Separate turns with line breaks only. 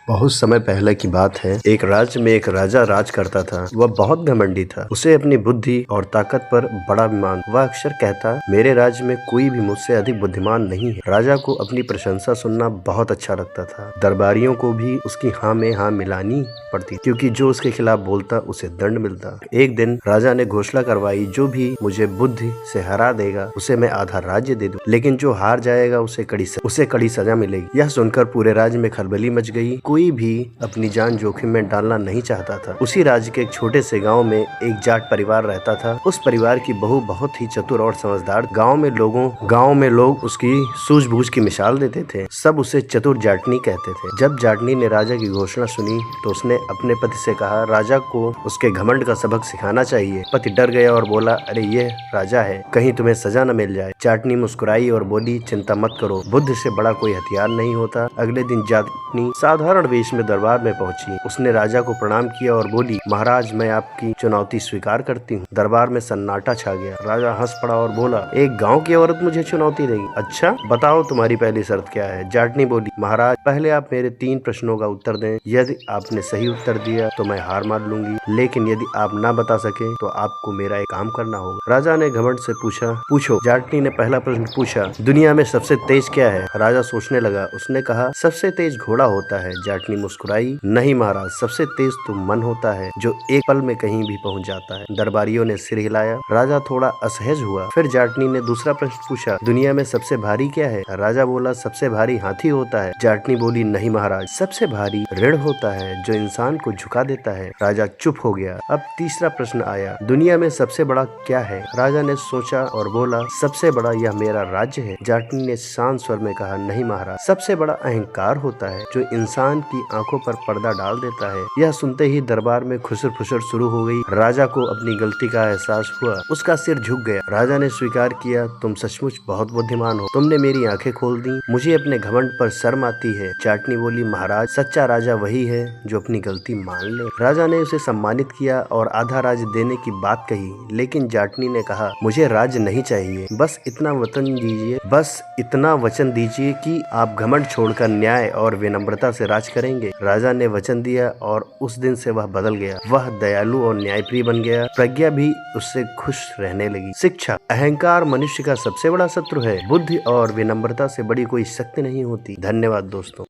बहुत समय पहले की बात है। एक राज्य में एक राजा राज करता था। वह बहुत घमंडी था। उसे अपनी बुद्धि और ताकत पर बड़ा अभिमान। वह अक्सर कहता, मेरे राज्य में कोई भी मुझसे अधिक बुद्धिमान नहीं है। राजा को अपनी प्रशंसा सुनना बहुत अच्छा लगता था। दरबारियों को भी उसकी हाँ में हाँ मिलानी पड़ती, क्योंकि जो उसके खिलाफ बोलता उसे दंड मिलता। एक दिन राजा ने घोषणा करवाई, जो भी मुझे बुद्धि से हरा देगा उसे मैं आधा राज्य दे दूं, लेकिन जो हार जाएगा उसे कड़ी सजा मिलेगी। यह सुनकर पूरे राज्य में खलबली मच गई। कोई भी अपनी जान जोखिम में डालना नहीं चाहता था। उसी राज्य के एक छोटे से गांव में एक जाट परिवार रहता था। उस परिवार की बहू बहुत ही चतुर और समझदार। गांव में लोग उसकी सूझबूझ की मिसाल देते थे। सब उसे चतुर जाटनी कहते थे। जब जाटनी ने राजा की घोषणा सुनी तो उसने अपने पति से कहा, राजा को उसके घमंड का सबक सिखाना चाहिए। पति डर गया और बोला, अरे ये राजा है, कहीं तुम्हें सजा न मिल जाए। जाटनी मुस्कुराई और बोली, चिंता मत करो, बुद्धि से बड़ा कोई हथियार नहीं होता। अगले दिन जाटनी साधारण वेश में दरबार में पहुंची। उसने राजा को प्रणाम किया और बोली, महाराज मैं आपकी चुनौती स्वीकार करती हूँ। दरबार में सन्नाटा छा गया। राजा हंस पड़ा और बोला, एक गांव की औरत मुझे चुनौती देगी? अच्छा बताओ तुम्हारी पहली शर्त क्या है? जाटनी बोली, महाराज पहले आप मेरे 3 प्रश्नों का उत्तर दें। यदि आपने सही उत्तर दिया तो मैं हार मान लूंगी, लेकिन यदि आप ना बता सके तो आपको मेरा एक काम करना होगा। राजा ने घमंड से पूछा, पूछो। जाटनी ने पहला प्रश्न पूछा, दुनिया में सबसे तेज क्या है? राजा सोचने लगा। उसने कहा, सबसे तेज घोड़ा होता है। जाटनी मुस्कुराई, नहीं महाराज, सबसे तेज तो मन होता है, जो एक पल में कहीं भी पहुंच जाता है। दरबारियों ने सिर हिलाया। राजा थोड़ा असहज हुआ। फिर जाटनी ने दूसरा प्रश्न पूछा, दुनिया में सबसे भारी क्या है? राजा बोला, सबसे भारी हाथी होता है। जाटनी बोली, नहीं महाराज, सबसे भारी ऋण होता है, जो इंसान को झुका देता है। राजा चुप हो गया। अब तीसरा प्रश्न आया, दुनिया में सबसे बड़ा क्या है? राजा ने सोचा और बोला, सबसे बड़ा यह मेरा राज्य है। जाटनी ने शांत स्वर में कहा, नहीं महाराज, सबसे बड़ा अहंकार होता है, जो इंसान की आंखों पर पर्दा डाल देता है। यह सुनते ही दरबार में खुसर फुसर शुरू हो गई। राजा को अपनी गलती का एहसास हुआ। उसका सिर झुक गया। राजा ने स्वीकार किया, तुम सचमुच बहुत बुद्धिमान हो। तुमने मेरी आंखें खोल दी। मुझे अपने घमंड पर शर्म आती है। जाटनी बोली, महाराज सच्चा राजा वही है जो अपनी गलती मान ले। राजा ने उसे सम्मानित किया और आधा राज्य देने की बात कही, लेकिन जाटनी ने कहा, मुझे राज्य नहीं चाहिए, बस इतना वचन दीजिए कि आप घमंड छोड़कर न्याय और विनम्रता से राज करेंगे। राजा ने वचन दिया और उस दिन से वह बदल गया। वह दयालु और न्यायप्रिय बन गया। प्रज्ञा भी उससे खुश रहने लगी। शिक्षा, अहंकार मनुष्य का सबसे बड़ा शत्रु है। बुद्धि और विनम्रता से बड़ी कोई शक्ति नहीं होती। धन्यवाद दोस्तों।